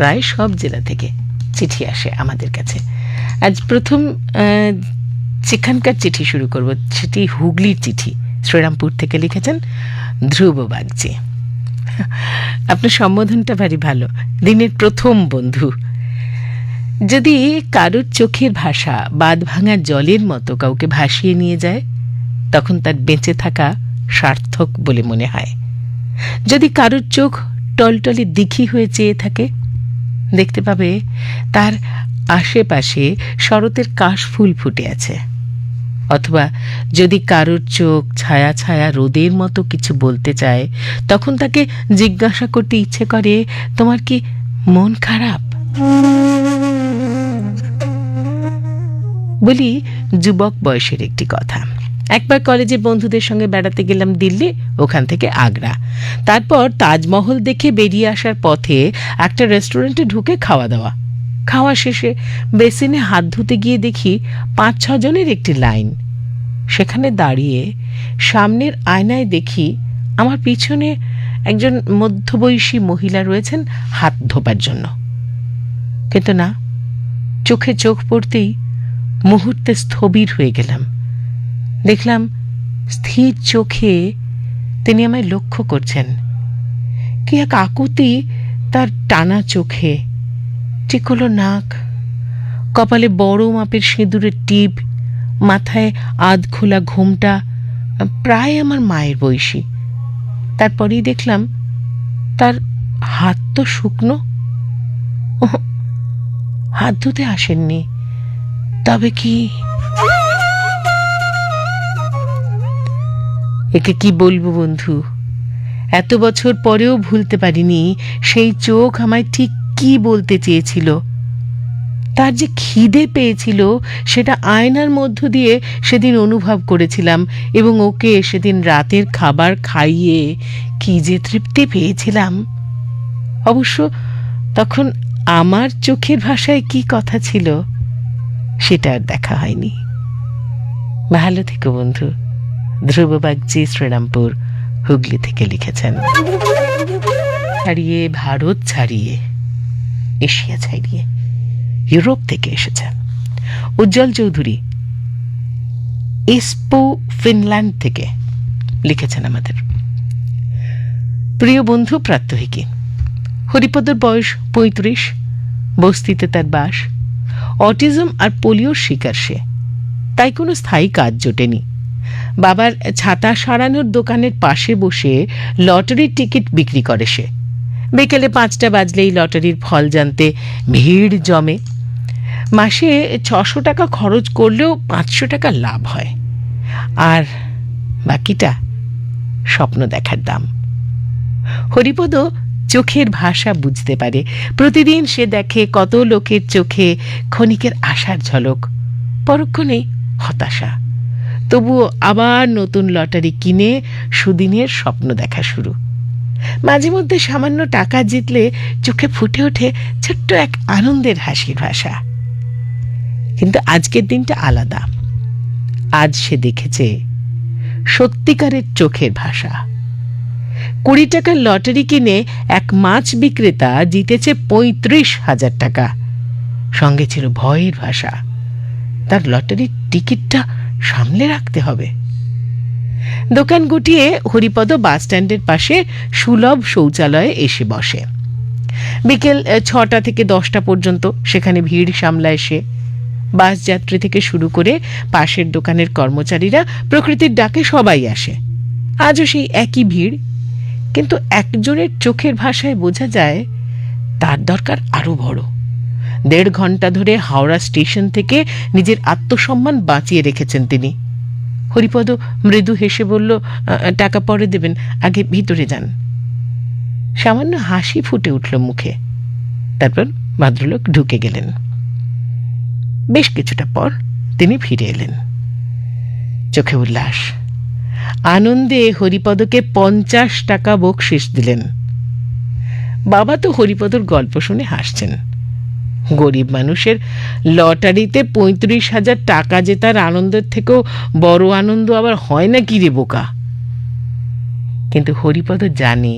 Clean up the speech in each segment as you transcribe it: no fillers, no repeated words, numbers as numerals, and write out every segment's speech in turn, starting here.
প্রায় সব জেলা থেকে চিঠি আসে আমাদের কাছে। আজ প্রথম যেখানকার চিঠি শুরু করব সেটি হুগলির চিঠি। শ্রীরামপুর থেকে লিখেছেন ধ্রুব বাগচি। আপনার সম্বোধনটা ভারী ভালো, দিনের প্রথম বন্ধু। যদি কারুর চোখের ভাষা বাঁধ ভাঙা জলের মতো কাউকে ভাসিয়ে নিয়ে যায়, তখন তার বেঁচে থাকা সার্থক বলে মনে হয়। যদি কারুর চোখ টলটলে দিঘি হয়ে চেয়ে থাকে, দেখতে পাবে তার আশেপাশে শরতের কাশফুল ফুটে আছে। অথবা যদি কারুর চোখ ছায়া ছায়া রোদের মতো কিছু বলতে চায়, তখন তাকে জিজ্ঞাসা করতে ইচ্ছে করে, তোমার কি মন খারাপ? বলি যুবক বয়সের একটি কথা। একবার কলেজে বন্ধুদের সঙ্গে বেড়াতে গেলাম দিল্লি, ওখান থেকে আগ্রা। তারপর তাজমহল দেখে বেরিয়ে আসার পথে একটা রেস্টুরেন্টে ঢুকে খাওয়া দাওয়া। খাওয়া শেষে বেসিনে হাত ধুতে গিয়ে দেখি 5-6 জনের একটি লাইন। সেখানে দাঁড়িয়ে সামনের আয়নায় দেখি আমার পিছনে একজন মধ্যবয়সী মহিলা রয়েছেন হাত ধোবার জন্য। কিন্তু না, চোখে চোখ পড়তেই মুহূর্তে স্থবির হয়ে গেলাম। দেখলাম স্থির চোখে তিনি আমায় লক্ষ্য করছেন। কি এক আকুতি তার টানা চোখে, টিকলো নাক, কপালে বড় মাপের সিঁদুরের টিপ, মাথায় আধ খোলা ঘোমটা, প্রায় আমার মায়ের বয়সী। তারপরেই দেখলাম তার হাত তো শুকনো। হাত ধুতে আসেননি, তবে কি? একে কি বলবো বন্ধু, এত বছর পরেও ভুলতে পারিনি সেই চোখ আমায় ঠিক কি বলতে চেয়েছিল। তার যে খিদে পেয়েছিল সেটা আয়নার মধ্য দিয়ে সেদিন অনুভব করেছিলাম, এবং ওকে সেদিন রাতের খাবার খাইয়ে কি যে তৃপ্তি পেয়েছিলাম। অবশ্য তখন আমার চোখের ভাষায় কি কথা ছিল সেটা আর দেখা হয়নি। ভালো থেকো বন্ধু। ধ্রুব বাগচি, শ্রীরামপুর, হুগলি থেকে লিখেছেন। ছাড়িয়ে ভারত ছাড়িয়ে, এশিয়া ছাড়িয়ে ইউরোপ থেকে এসেছে উজ্জ্বল চৌধুরী, এসপো, ফিনল্যান্ড থেকে লিখেছেন আমাদের। প্রিয় বন্ধু প্রাত্যহিকী, হরিপদর বয়স 35, বস্তিতে তার বাস। অটিজম আর পোলিওর শিকার সে, তাই কোনো স্থায়ী কাজ জোটেনি। বাবার ছাতা সারানোর দোকানের পাশে বসে লটারির টিকিট বিক্রি করে সে। বিকেলে 5টা বাজলেই লটারির ফল জানতে ভিড় জমে। মাসে 600 টাকা খরচ করলেও 500 টাকা লাভ হয়, আর বাকিটা স্বপ্ন দেখার দাম। হরিপদ চোখের ভাষা বুঝতে পারে। প্রতিদিন সে দেখে কত লোকের চোখে ক্ষণিকের আশার ঝলক, পরক্ষণেই হতাশা। তবুও আবার নতুন লটারি কিনে সুদিনের স্বপ্ন দেখা শুরু। মাঝে মধ্যে সামান্য টাকা জিতলে চোখে ফুটে ওঠে ছোট্ট এক আনন্দের হাসির ভাষা। কিন্তু আজকের দিনটা আলাদা। আজ সে দেখেছে সত্যিকারের চোখের ভাষা। 20 টাকার লটারি কিনে এক মাছ বিক্রেতা জিতেছে 35,000 টাকা। সঙ্গে ছিল ভয়ের ভাষা, তার লটারির টিকিটটা সামলে রাখতে হবে। দোকান গুটিয়ে হরিপদ বাস স্ট্যান্ডের পাশে সুলভ শৌচালয়ে এসে বসে। বিকেল 6টা থেকে 10টা পর্যন্ত সেখানে ভিড় সামলায় সে। বাস যাত্রী থেকে শুরু করে পাশের দোকানের কর্মচারীরা, প্রকৃতির ডাকে সবাই আসে। আজও সেই একই ভিড়, কিন্তু একজনের চোখের ভাষায় বোঝা যায় তার দরকার আরো বড়। 1.5 ঘন্টা ধরে হাওড়া স্টেশন থেকে নিজের আত্মসম্মান বাঁচিয়ে রেখেছেন তিনি। হরিপদ মৃদু হেসে বলল, টাকা পরে দেবেন, আগে ভিতরে যান। সামান্য হাসি ফুটে উঠল মুখে। তারপর ভদ্রলোক ঢুকে গেলেন। বেশ কিছুটা পর তিনি ফিরে এলেন, চোখে উল্লাস। আনন্দে হরিপদকে 50 টাকা বকশিশ দিলেন। বাবা তো হরিপদর গল্প শুনে হাসছেন। গরিব মানুষের লটারিতে 35,000 টাকা জেতার আনন্দের থেকেও বড় আনন্দ আবার হয় না কি রে বোকা? কিন্তু হরিপদ জানে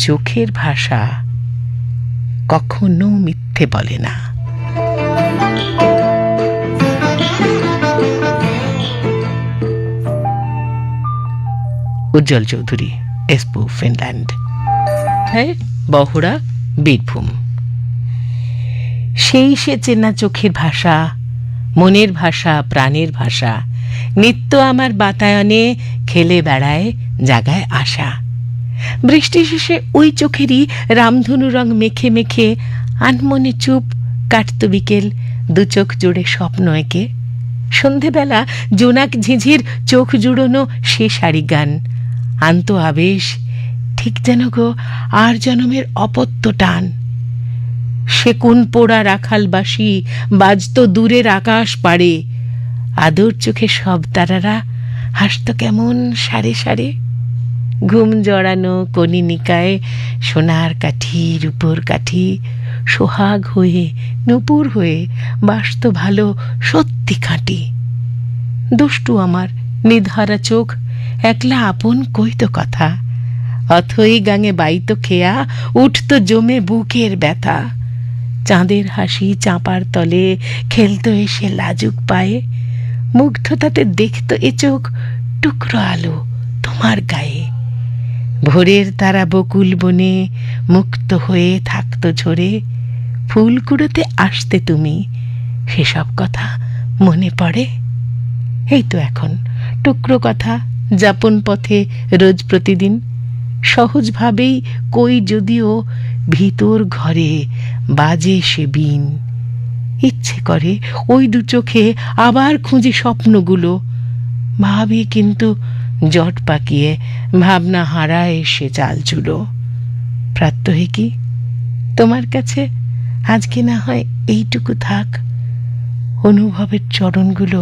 চোখের ভাষা কখনো মিথ্যে বলে না। উজ্জ্বল চৌধুরী, এসপো, ফিনল্যান্ড। হ্যাঁ, বহরা, বীরভূম। সেই সে চেনা চোখের ভাষা, মনের ভাষা, প্রাণের ভাষা, নিত্য আমার বাতায়নে খেলে বেড়ায়, জাগায় আশা। বৃষ্টি শেষে ওই চোখেরই রামধনু রং মেখে মেখে আনমনে চুপ কাটত বিকেল, দু চোখ জুড়ে স্বপ্ন এঁকে। সন্ধেবেলা জোনাক ঝিঝির চোখ জুড়োনো সে সারি গান আন্ত আবেশ, ঠিক যেন গো আর জনমের অপত্য টান। সে কোন পোড়া রাখাল বাসি বাজত দূরের আকাশ পাড়ে, আদর চোখে সব তারারা হাসত কেমন সারে সারে। ঘুম জড়ানো কনিনিকায় সোনার কাঠি, রূপোর কাঠি, সোহাগ হয়ে নূপুর হয়ে বাসত ভালো সত্যি খাঁটি। দুষ্টু আমার নিধারা চোখ একলা আপন কইত কথা, অথই গাঙে বাইত খেয়া উঠত জমে বুকের ব্যথা। চাঁদের হাসি চাঁপার তলে খেলত এসে লাজুক পায়ে, মুগ্ধতাতে দেখত এ চোখ টুকরো আলো তোমার গায়ে। ভোরের তারা বকুল বনে মুক্ত হয়ে থাকত ঝরে, ফুল কুড়োতে আসতে তুমি, সেসব কথা মনে পড়ে। এই তো এখন টুকরো কথা যাপন পথে রোজ প্রতিদিন, সহজভাবেই কই যদিও ভিতর ঘরে বাজে সে বিন। ইচ্ছে করে ওই দু চোখে আবার খুঁজি স্বপ্নগুলো, ভাবি কিন্তু জট পাকিয়ে ভাবনা হারায় সে চাল চুলো। প্রাত্যহিকী, তোমার কাছে আজকে না হয় এইটুকু থাক, অনুভবের চরণগুলো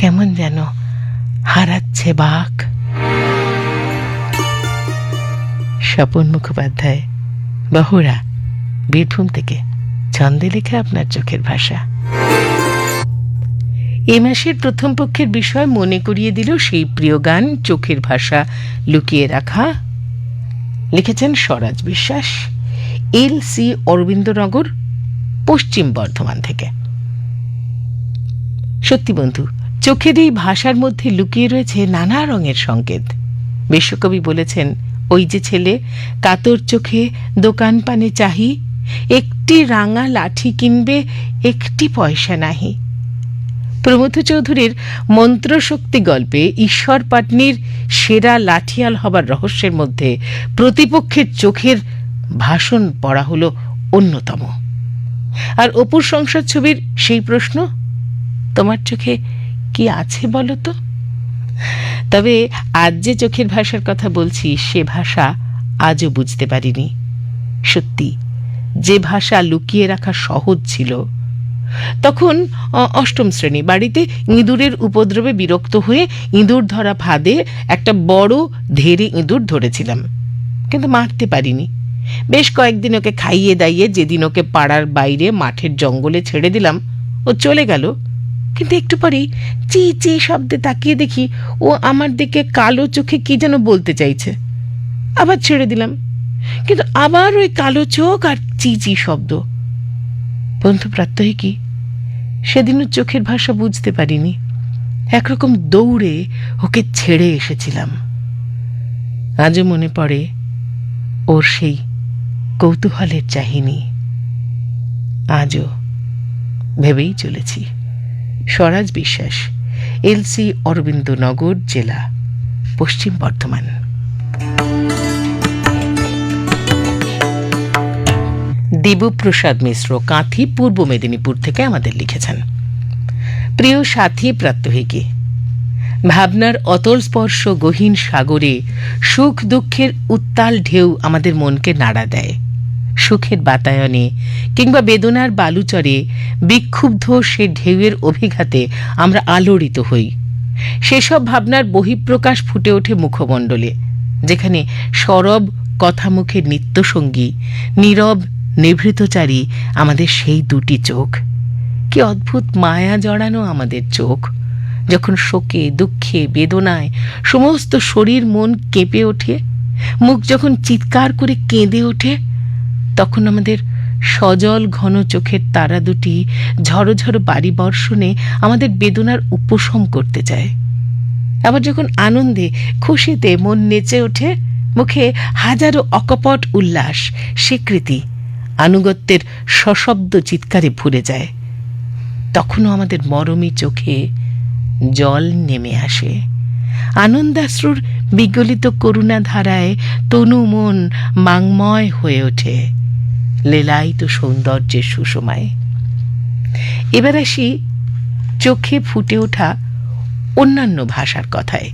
কেমন যেন হারাচ্ছে বাক। স্বপন মুখোপাধ্যায়, বহরা, বীরভূম থেকে ছন্দে লেখা আপনার চোখের ভাষা। এ মাসের প্রথম পক্ষের বিষয় মনে করিয়ে দিল সেই প্রিয় গান চোখের ভাষা লুকিয়ে রাখা। লিখেছেন স্বরাজ বিশ্বাস, LC অরবিন্দনগর, পশ্চিম বর্ধমান থেকে। সত্যি বন্ধু, চোখের এই ভাষার মধ্যে লুকিয়ে রয়েছে নানা রঙের সংকেত। বিশ্বকবি বলেছেন, ওই যে ছেলে কাতর চোখে দোকান পানে চাহি, একটি রাঙা লাঠি কিনবে একটি পয়সা নাহি। প্রমথ চৌধুরীর মন্ত্রশক্তি গল্পে ঈশ্বর পাটনির সেরা লাঠিয়াল হবার রহস্যের মধ্যে প্রতিপক্ষের চোখের ভাষণ পড়া হলো অন্যতম। আর অপুর সংসার ছবির সেই প্রশ্ন, তোমার চোখে কি আছে বলো তো? তবে আজ যে চোখের ভাষার কথা বলছি, সে ভাষা আজও বুঝতে পারিনি। সত্যি, যে ভাষা লুকিয়ে রাখা সহজ ছিল। তখন অষ্টম শ্রেণী, বাড়িতে ইঁদুরের উপদ্রবে বিরক্ত হয়ে ইঁদুর ধরা ফাঁদে একটা বড় ধেড়ে ইঁদুর ধরেছিলাম, কিন্তু মারতে পারিনি। বেশ কয়েকদিন ওকে খাইয়ে দাইয়ে যেদিন ওকে পাড়ার বাইরে মাঠের জঙ্গলে ছেড়ে দিলাম, ও চলে গেল। কিন্তু একটু পরেই চি চি শব্দে তাকিয়ে দেখি ও আমার দিকে কালো চোখে কি যেন বলতে চাইছে। আবার ছেড়ে দিলাম, কিন্তু আবার ওই কালো চোখ আর চি চি শব্দ। বন্ধু প্রাত্যহিকী, সেদিনও চোখের ভাষা বুঝতে পারিনি। একরকম দৌড়ে ওকে ছেড়ে এসেছিলাম। আজও মনে পড়ে ওর সেই কৌতূহলের চাহিনি, আজও ভেবেই চলেছি। স্বরাজ বিশ্বাস, LC অরবিন্দনগর জেলা, পশ্চিম বর্ধমান। দেবপ্রসাদ মিশ্র, কাঁথি, পূর্ব মেদিনীপুর থেকে আমাদের লিখেছেন, প্রিয় সাথী প্রাত্যহিকী, ভাবনার অতল স্পর্শ গহীন সাগরে সুখ দুঃখের উত্তাল ঢেউ আমাদের মনকে নাড়া দেয়। সুখের বাতায়নে কিংবা বেদনার বালুচরে বিক্ষুব্ধ সে ঢেউয়ের অভিঘাতে আমরা আলোড়িত হই। সেসব ভাবনার বহিঃপ্রকাশ ফুটে ওঠে মুখমণ্ডলে, যেখানে সরব কথামুখের নিত্যসঙ্গী নীরব নিভৃতচারী আমাদের সেই দুটি চোখ। কি অদ্ভুত মায়া জড়ানো আমাদের চোখ! যখন শোকে, দুঃখে, বেদনায় সমস্ত শরীর মন কেঁপে ওঠে, মুখ যখন চিৎকার করে কেঁদে ওঠে, তখন আমাদের সজল ঘন চোখের তারা দুটি ঝড়ো ঝড়ো বাড়ি বর্ষণে আমাদের বেদনার উপশম করতে চায়। আবার যখন আনন্দে খুশিতে মন নেচে ওঠে, মুখে হাজারো অকপট উল্লাস, স্বীকৃতি, আনুগত্যের সশব্দ চিৎকারে ভরে যায়, তখনও আমাদের মরমী চোখে জল নেমে আসে। আনন্দাশ্রুর বিগলিত করুণা ধারায় তনু মন মাংময় হয়ে ওঠে, লীলায়িত সৌন্দর্যের সুষমায়। এবার আসি চোখে ফুটে ওঠা অন্যান্য ভাষার কথায়।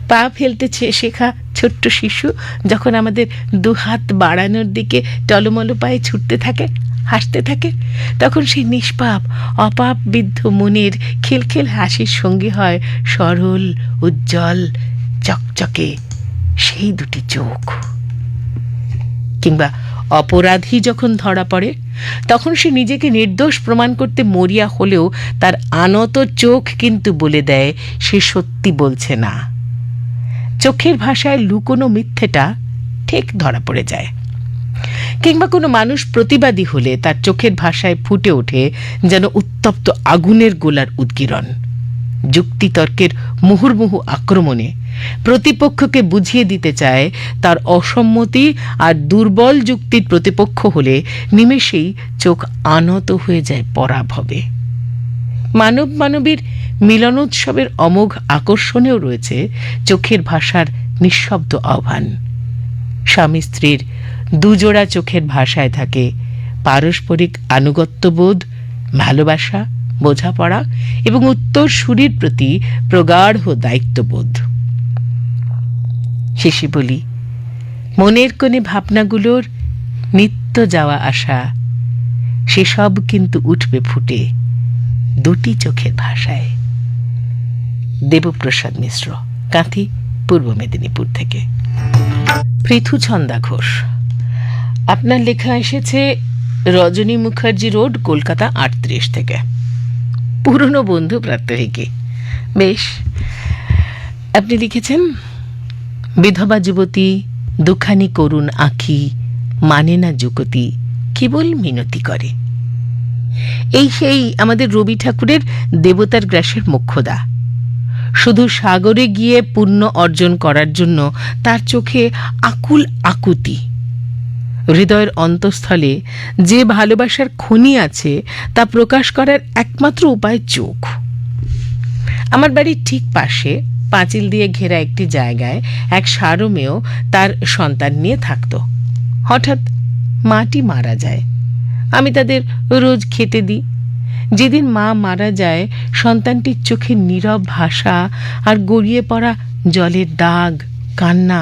পা ফেলতেছে শেখা ছোট্ট শিশু যখন আমাদের দুহাত বাড়ানোর দিকে টলমল পায়ে ছুটতে থাকে, হাসতে থাকে, তখন সেই নিষ্পাপ অপাপ বিদ্ধ মনের খিলখিল হাসির সঙ্গী হয় সরল উজ্জ্বল চকচকে সেই দুটি চোখ। কিংবা অপরাধী যখন ধরা পড়ে, তখন সে নিজেকে নির্দোষ প্রমাণ করতে মরিয়া হলেও তার আনত চোখ কিন্তু বলে দেয় সে সত্যি বলছে না। চোখের ভাষায় লুকোনো মিথ্যেটা ঠিক ধরা পড়ে যায়। কিংবা কোনো মানুষ প্রতিবাদী হলে তার চোখের ভাষায় ফুটে ওঠে যেন উত্তপ্ত আগুনের গোলার উদ্গীরণ। যুক্তিতর্কের মুহুর্মুহু আক্রমণে প্রতিপক্ষকে বুঝিয়ে দিতে চায় তার অসম্মতি, আর দুর্বল যুক্তির প্রতিপক্ষ হলে নিমেষেই চোখ আনত হয়ে যায় পরাভবে। মানব মানবীর মিলনোৎসবের অমোঘ আকর্ষণেও রয়েছে চোখের ভাষার নিঃশব্দ আহ্বান। স্বামী স্ত্রীর দুজোড়া চোখের ভাষায় থাকে পারস্পরিক আনুগত্যবোধ, ভালোবাসা, বোঝাপড়া এবং উত্তরসূরির প্রতি প্রগাঢ় দায়িত্ববোধ। শেষে বলি, মনের কোণে ভাবনাগুলোর নিত্য যাওয়া আসা, সেসব কিন্তু উঠবে ফুটে দুটি চোখের ভাষায়। দেবপ্রসাদ মিশ্র, কাঁথি, পূর্ব মেদিনীপুর থেকে। পৃথুছন্দা ঘোষ, আপনার লেখা এসেছে রজনী মুখার্জি রোড, কলকাতা 38 থেকে। পুরনো বন্ধু প্রাত্যহিকী। বেশ। আপনি লিখেছেন, বিধবা যুবতী দুখানি করুণ আঁখি, মানে না যুকতি, কেবল মিনতি করে। এই সেই আমাদের রবি ঠাকুরের দেবতার গ্রাসের মোক্ষদা। শুধু সাগরে গিয়ে পুণ্য অর্জন করার জন্য তার চোখে আকুল আকুতি। হৃদয়ের অন্তঃস্থলে যে ভালোবাসার খনি আছে তা প্রকাশ করার একমাত্র উপায় চোখ। আমার বাড়ির ঠিক পাশে পাঁচিল দিয়ে ঘেরা একটি জায়গায় এক সারমেয় তার সন্তান নিয়ে থাকত। হঠাৎ মাটি মারা যায়। আমি তাদের রোজ খেতে দিই। যেদিন মা মারা যায়, সন্তানটির চোখে নীরব ভাষা আর গড়িয়ে পড়া জলের দাগ, কান্না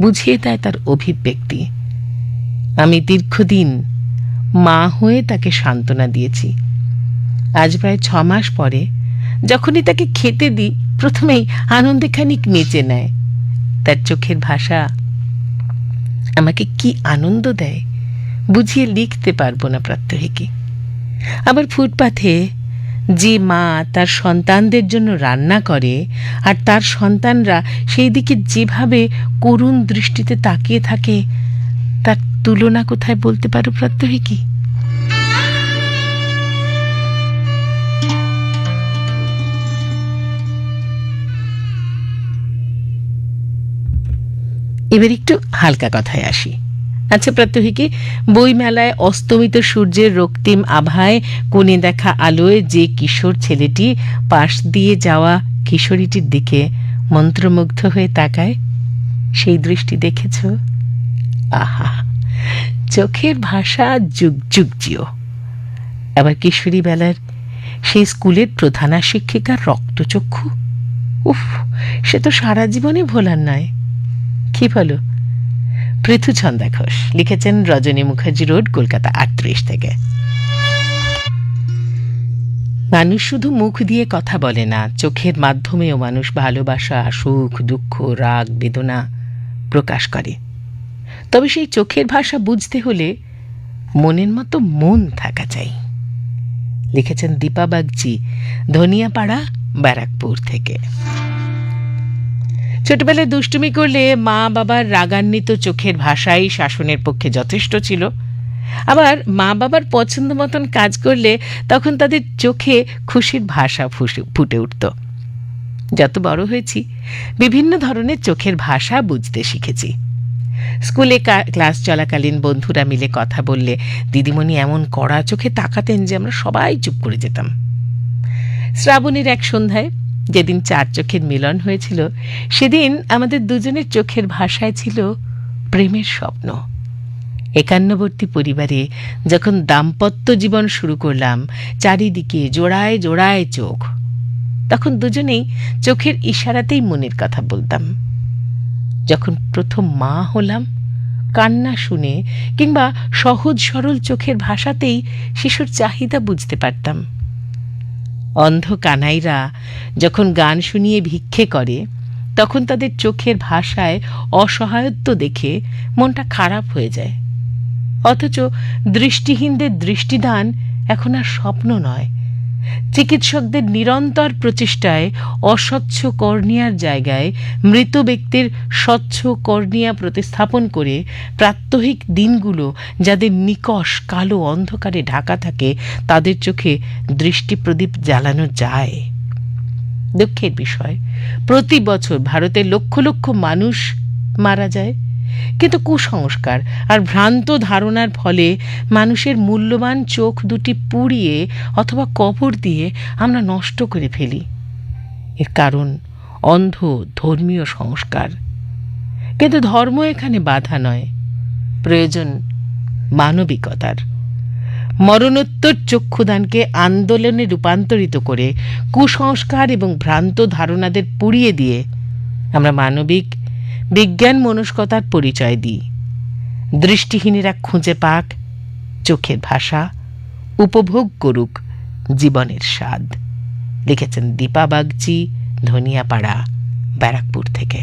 বুঝিয়ে দেয় তার অভিব্যক্তি। আমি দীর্ঘদিন মা হয়ে তাকে সান্ত্বনা দিয়েছি। আজ প্রায় 6 মাস পরে যখনই তাকে খেতে দিই, প্রথমেই আনন্দে খানিক নেচে নেয়। তার চোখের ভাষা আমাকে কি আনন্দ দেয় বুঝিয়ে লিখতে পারবো না প্রাত্যহিকী। আবার ফুটপাথে যে মা তার সন্তানদের জন্য রান্না করে আর তার সন্তানরা সেই দিকে যেভাবে করুণ দৃষ্টিতে তাকিয়ে থাকে, তার তুলনা কোথায় বলতে পারো প্রাত্যহিকী? এবার একটু হালকা কথায় আসি। আচ্ছা প্রাত্যহিকী, বইমেলায় অস্তমিত সূর্যের রক্তিম আভায় কোণে দেখা আলোয় যে কিশোর ছেলেটি পাশ দিয়ে যাওয়া কিশোরীটির দিকে মন্ত্রমুগ্ধ হয়ে তাকায়, সেই দৃষ্টি দেখেছ? আহা, চোখের ভাষা যুগ যুগ জিও। আবার কিশোরী বেলার সেই স্কুলের প্রধানা শিক্ষিকার রক্তচক্ষু, উফ, সে তো সারা জীবনে ভোলার নয়। কি বলো? পৃথুছন্দা ঘোষ লিখেছেন রজনী মুখার্জি রোড, কলকাতা 38 থেকে। মানুষ শুধু মুখ দিয়ে কথা বলে না, চোখের মাধ্যমেও মানুষ ভালোবাসা, সুখ, দুঃখ, রাগ, বেদনা প্রকাশ করে। তবে সেই চোখের ভাষা বুঝতে হলে মনের মতো মন থাকা চাই। লিখেছেন দীপা বাগচি, ধনিয়াপাড়া, ব্যারাকপুর থেকে। ছোটবেলায় দুষ্টুমি করলে মা বাবার রাগান্বিত চোখের ভাষাই শাসনের পক্ষে যথেষ্ট ছিল। আবার মা বাবার পছন্দ মতন কাজ করলে তখন তাদের চোখে খুশির ভাষা ফুটে উঠত। যত বড় হয়েছি বিভিন্ন ধরনের চোখের ভাষা বুঝতে শিখেছি। স্কুলে ক্লাস চলাকালীন বন্ধুরা মিলে কথা বললে দিদিমণি এমন কড়া চোখে তাকাতেন যে আমরা সবাই চুপ করে যেতাম। শ্রাবণের এক সন্ধ্যায় যেদিন 4 চোখের মিলন হয়েছিল, সেদিন আমাদের দুজনের চোখের ভাষায় ছিল প্রেমের স্বপ্ন। একান্নবর্তী পরিবারে যখন দাম্পত্য জীবন শুরু করলাম, চারিদিকে জোড়ায় জোড়ায় চোখ, তখন দুজনেই চোখের ইশারাতেই মনের কথা বলতাম। যখন প্রথম মা হলাম, কান্না শুনে কিংবা সহজ সরল চোখের ভাষাতেই শিশুর চাহিদা বুঝতে পারতাম। অন্ধ কানাইরা যখন গান শুনিয়ে ভিক্ষে করে, তখন তাদের চোখের ভাষায় অসহায়ত্ব দেখে মনটা খারাপ হয়ে যায়। অথচ দৃষ্টিহীনদের দৃষ্টিদান এখন আর স্বপ্ন নয়। চিকিৎসকদের নিরন্তর প্রচেষ্টায় অস্বচ্ছ কর্নিয়ার জায়গায় মৃত ব্যক্তির স্বচ্ছ কর্নিয়া প্রতিস্থাপন করে প্রাত্যহিক দিনগুলো যাদের নিকষ কালো অন্ধকারে ঢাকা থাকে, তাদের চোখে দৃষ্টিপ্রদীপ জ্বালানো যায়। দুঃখের বিষয়, প্রতি বছর ভারতে লক্ষ লক্ষ মানুষ মারা যায়, কিন্তু কুসংস্কার আর ভ্রান্ত ধারণার ফলে মানুষের মূল্যবান চোখ দুটি পুড়িয়ে অথবা কবর দিয়ে আমরা নষ্ট করে ফেলি। এর কারণ অন্ধ ধর্মীয় সংস্কার। কিন্তু ধর্ম এখানে বাধা নয়, প্রয়োজন মানবিকতার। মরণোত্তর চক্ষুদানকে আন্দোলনে রূপান্তরিত করে কুসংস্কার এবং ভ্রান্ত ধারণাদের পুড়িয়ে দিয়ে আমরা মানবিক বিজ্ঞান মনস্কতার পরিচয় দিই। দৃষ্টিহীনেরা খুঁজে পাক চোখের ভাষা, উপভোগ করুক জীবনের স্বাদ। লিখেছেন দীপা বাগচি, ধনিয়াপাড়া, ব্যারাকপুর থেকে।